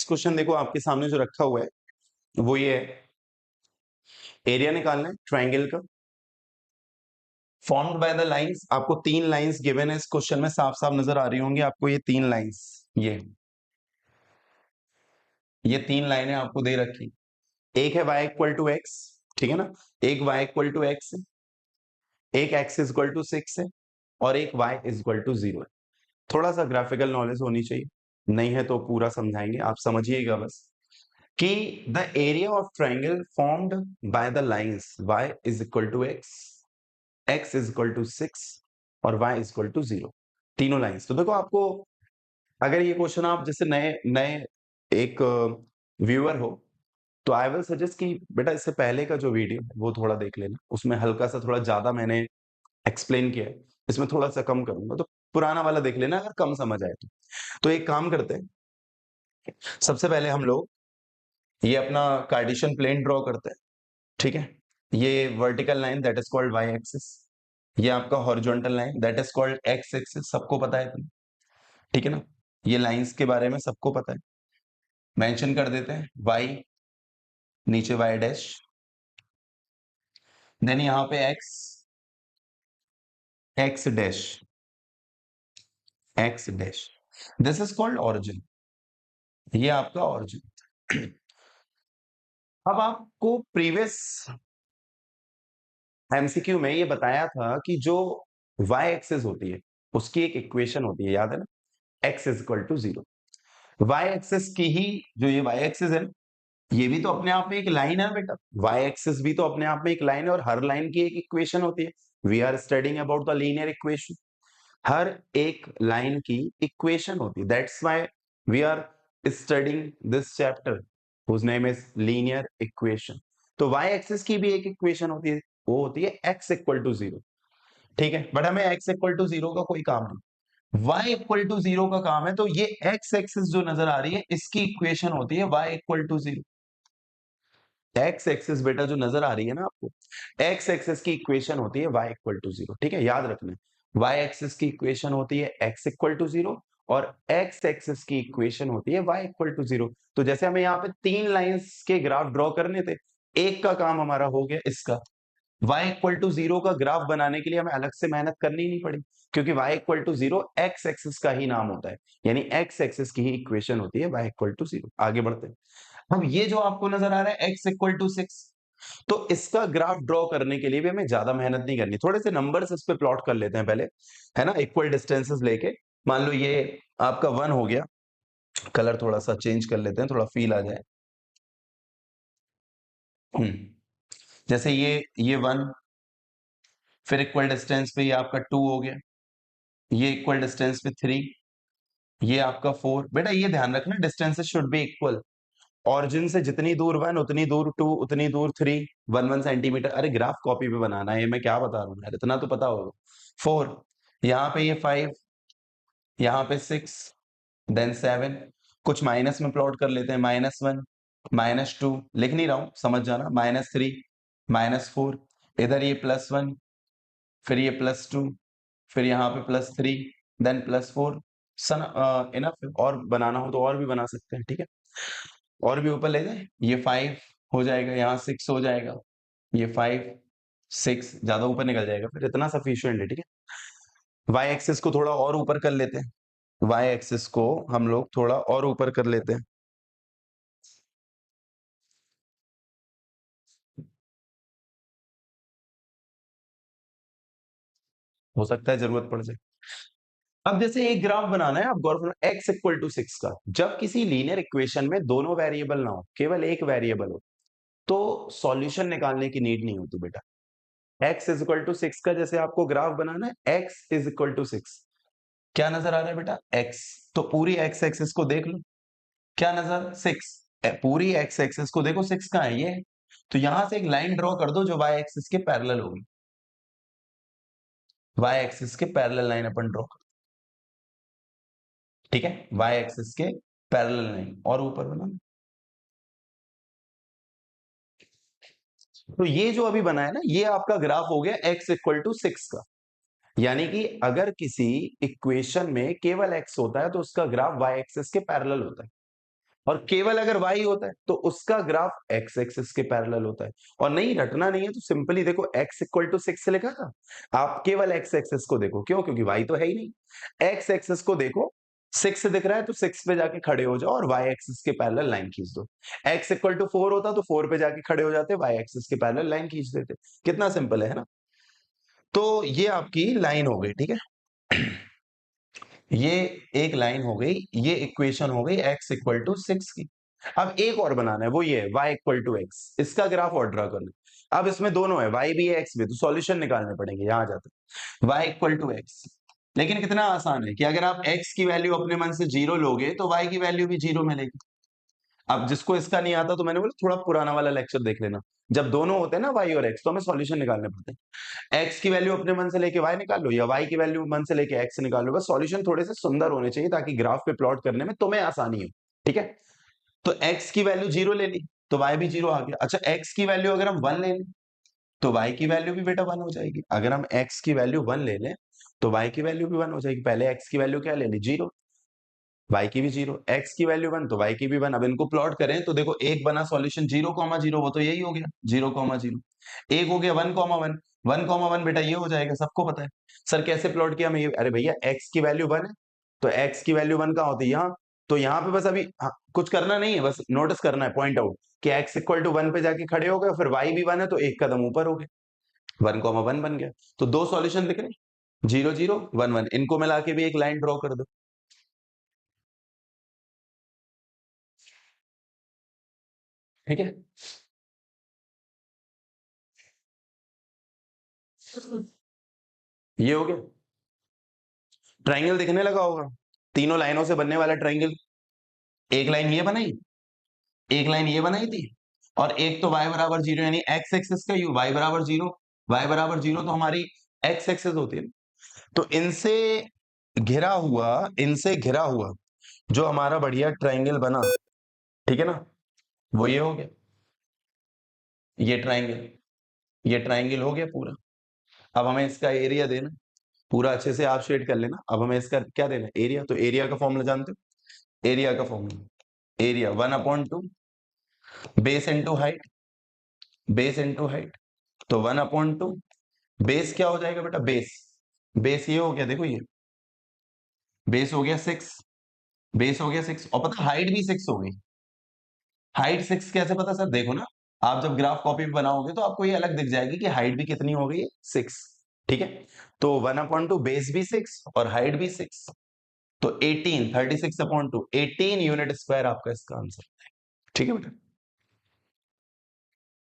Question देखो आपके सामने जो रखा हुआ है वो ये है, एरिया निकालना है ट्रायंगल का फॉर्म्ड बाय द लाइंस। आपको 3 लाइंस गिवन है इस क्वेश्चन में, साफ साफ नजर आ रही होंगी आपको ये 3 लाइंस। ये 3 लाइनें आपको दे रखी, एक है y इक्वल टू एक्स, ठीक है ना, एक y इक्वल टू एक्स है, एक x इज इक्वल टू 6 है और एक y इज इक्वल टू 0 है। थोड़ा सा ग्राफिकल नॉलेज होनी चाहिए, नहीं है तो पूरा समझाएंगे, आप समझिएगा बस कि the area of triangle formed by the lines y is equal to x is equal to 6 और y इज इक्वल टू 0, तीनों लाइंस। तो देखो आपको अगर ये क्वेश्चन आप जैसे नए नए एक व्यूअर हो तो आई विल सजेस्ट कि बेटा इससे पहले का जो वीडियो है वो थोड़ा देख लेना, उसमें हल्का सा थोड़ा ज्यादा मैंने एक्सप्लेन किया है, इसमें थोड़ा सा कम करूंगा, तो पुराना वाला देख लेना अगर कम समझ आए तो एक काम करते हैं, सबसे पहले हम लोग ये अपना कार्टेशियन प्लेन ड्रॉ करते हैं, ठीक है। ये vertical line that is called Y axis, ये आपका horizontal line that is called X axis, सबको पता है तुम्हें, ठीक है ना। ये लाइंस के बारे में सबको पता है, मेंशन कर देते हैं वाई, नीचे वाई डैश, देन यहां पे x, x dash, x dash, this is called origin, ये आपका ऑरिजिन। अब आपको प्रीवियस एमसीक्यू में ये बताया था कि जो y एक्सिस होती है उसकी एक इक्वेशन होती है, याद है ना, x is equal to 0। y axis की ही जो ये y एक्सिस है ये भी तो अपने आप में एक लाइन है बेटा, y एक्सिस भी तो अपने आप में एक लाइन है और हर लाइन की एक इक्वेशन होती है। We are studying about the linear equation, हर एक लाइन की इक्वेशन होती है, that's why we are studying this chapter whose name is linear equation. तो y एक्सिस की भी एक इक्वेशन होती है, वो होती है x इक्वल टू 0, ठीक है। बट हमें x इक्वल टू 0 का कोई काम नहीं, y इक्वल टू 0 का काम है। तो ये x एक्सिस जो नजर आ रही है इसकी इक्वेशन होती है y equal to 0। x axis बेटा जो नजर आ रही है ना आपको, x एक्सिस की इक्वेशन होती है y इक्वल टू 0, ठीक है, याद रखना। y एक्सिस की इक्वेशन होती है x इक्वल टू 0 और x एक्सिस की इक्वेशन होती है y इक्वल टू 0। तो जैसे हमें यहाँ पे 3 लाइंस के ग्राफ ड्रॉ करने थे, एक का काम हमारा हो गया इसका, y इक्वल टू 0 का ग्राफ बनाने के लिए हमें अलग से मेहनत करनी नहीं पड़ी, क्योंकि y equal to 0 x axis का ही नाम होता है, यानी x एक्सिस की ही इक्वेशन होती है y इक्वल टू 0। आगे बढ़ते हैं, अब ये जो आपको नजर आ रहा है x इक्वल टू 6, तो इसका ग्राफ ड्रॉ करने के लिए भी हमें ज्यादा मेहनत नहीं करनी, थोड़े से नंबर्स इस पे प्लॉट कर लेते हैं पहले, है ना, इक्वल डिस्टेंसेस लेके। मान लो ये आपका 1 हो गया, कलर थोड़ा सा चेंज कर लेते हैं, थोड़ा फील आ जाए। जैसे ये 1, फिर इक्वल डिस्टेंस पे ये आपका 2 हो गया, ये इक्वल डिस्टेंस पे 3, ये आपका 4। बेटा ये ध्यान रखना distances should be equal, origin से जितनी दूर 1 उतनी दूर 2 उतनी दूर 3, 1 सेंटीमीटर। अरे ग्राफ कॉपी पे बनाना है, ये मैं क्या बता रहा हूँ यार, इतना तो पता होगा। 4, यहाँ पे ये 5, यहाँ पे 6, देन 7, कुछ माइनस में प्लॉट कर लेते हैं, -1, -2, लिख नहीं रहा हूं समझ जाना, -3, -4, इधर ये +1, फिर ये +2, फिर यहाँ पे +3, देन +4। सन इनफ, और बनाना हो तो और भी बना सकते हैं, ठीक है, और भी ऊपर ले जाए, ये 5 हो जाएगा, यहाँ 6 हो जाएगा, ये 5 6 ज्यादा ऊपर निकल जाएगा, फिर इतना सफिशियंट है, ठीक है। y एक्सिस को थोड़ा और ऊपर कर लेते हैं, y एक्सिस को हम लोग थोड़ा और ऊपर कर लेते हैं, हो सकता है जरूरत पड़ जाए। अब जैसे एक ग्राफ बनाना है, आप गौर करो, x इक्वल टू 6 का, जब किसी लीनियर इक्वेशन में दोनों वेरिएबल ना हो, केवल एक वेरिएबल हो, तो सॉल्यूशन निकालने की नीड नहीं होती बेटा। x इज इक्वल टू 6 का जैसे आपको ग्राफ बनाना है, x इज इक्वल टू 6, क्या नजर आ रहा है बेटा, x। तो पूरी x एक्सिस को देख लो, क्या नजर, 6, पूरी x एक्सिस को देखो, 6 कहां है, ये है। तो यहां से एक लाइन ड्रॉ कर दो जो y एक्सिस के पैरेलल होगी, y एक्सिस के पैरेलल लाइन अपन ड्रॉ कर, ठीक है, y एक्सिस के पैरेलल लाइन, और ऊपर बना। तो ये जो अभी बना है ना, ये आपका ग्राफ हो गया x इक्वल टू 6 का, यानी कि अगर किसी इक्वेशन में केवल x होता है तो उसका ग्राफ y एक्सिस के पैरेलल होता है। और केवल अगर y होता है तो उसका ग्राफ x एक्सिस के पैरेलल होता है। और नहीं रटना नहीं है तो सिंपली देखो x इक्वल टू 6 लिखा था, आप केवल x एक्सिस को देखो, क्यों? क्योंकि y तो है ही नहीं। x एक्सिस को देखो, 6 दिख रहा है तो 6 पे जाके खड़े हो जाओ और y एक्सिस के पैरेलल लाइन खींच दो। x इक्वल टू 4 होता तो 4 पे जाके खड़े हो जाते, y एक्सिस के पैरेलल लाइन खींच देते। कितना सिंपल है ना? तो ये आपकी लाइन हो गई, ठीक है। ये एक लाइन हो गई, ये इक्वेशन हो गई x इक्वल टू 6 की। अब एक और बनाना है, वो ये है y इक्वल टू x, इसका ग्राफ और ड्रा करना है। अब इसमें दोनों है, y भी है x भी, तो सॉल्यूशन निकालने पड़ेंगे। यहां जाते y इक्वल टू x, लेकिन कितना आसान है कि अगर आप x की वैल्यू अपने मन से 0 लोगे तो y की वैल्यू भी 0 मिलेगी। अब जिसको इसका नहीं आता तो मैंने बोला थोड़ा पुराना वाला लेक्चर देख लेना। जब दोनों होते हैं ना y और x, तो हमें सॉल्यूशन निकालने पड़ते हैं। x की वैल्यू अपने मन से लेके y निकाल लो, या y की वैल्यू मन से लेके x निकाल लो। बस सॉल्यूशन थोड़े से सुंदर होने चाहिए ताकि ग्राफ पे प्लॉट करने में तुम्हें आसानी हो, ठीक है। तो x की वैल्यू 0 ले ली तो y भी 0 आ गया। अच्छा, x की वैल्यू अगर हम 1 ले लें तो y की वैल्यू भी बेटा 1 हो जाएगी। अगर हम x की वैल्यू 1 ले लें तो y की वैल्यू भी 1 हो जाएगी। पहले x की वैल्यू क्या ले ली? 0, y की भी 0, x की वैल्यू 1 तो y की भी 1। अब इनको प्लॉट करें तो देखो एक बना सॉल्यूशन 0,0, वो तो यही हो गया 0,0। एक हो गया 1,1, 1,1 बेटा ये हो जाएगा, सबको पता है। सर कैसे प्लॉट किया? मैं ये, अरे भैया x की वैल्यू 1 है तो x की वैल्यू 1 कहाँ होती है? यहाँ। तो यहाँ पे बस अभी कुछ करना नहीं है, बस नोटिस करना है, पॉइंट आउट कि x इक्वल टू 1 पे जाके खड़े हो गए, फिर y भी 1 है तो एक कदम ऊपर हो गए, 1,1 बन गया। तो दो सॉल्यूशन दिख रहे, 0, 0, 1, 1, इनको मिला के भी एक लाइन ड्रॉ कर दो, ठीक है। ये हो गया, ट्राइंगल दिखने लगा होगा, तीनों लाइनों से बनने वाला ट्राइंगल। एक लाइन ये बनाई, एक लाइन ये बनाई थी, और एक तो y बराबर 0 यानी x एक्सिस का यू, y बराबर 0, y बराबर 0 तो हमारी x एक्सिस होती है। तो इनसे घिरा हुआ जो हमारा बढ़िया ट्राइंगल बना, ठीक है ना, वो ये हो गया, ये ट्राइंगल, ये ट्राइंगल हो गया पूरा। अब हमें इसका एरिया देना, पूरा अच्छे से आप शेड कर लेना। अब हमें इसका क्या देना है? एरिया। तो एरिया का फॉर्मूला जानते हो? एरिया का formula, area 1/2 base into height, base into height. तो 1/2 बेस क्या हो जाएगा बेटा? बेस, बेस ये हो गया, देखो ये बेस हो गया 6, बेस हो गया 6, और पता हाइट भी 6 हो गई। हाइट 6 कैसे पता सर? देखो ना, आप जब ग्राफ कॉपी पे बनाओगे तो आपको ये अलग दिख जाएगी कि हाइट भी कितनी हो गई है, 6, ठीक है। तो 1/2 बेस भी 6 और हाइट भी 6, तो 18, 36/2, 18 यूनिट स्क्वायर आपका इसका आंसर, ठीक है बेटा।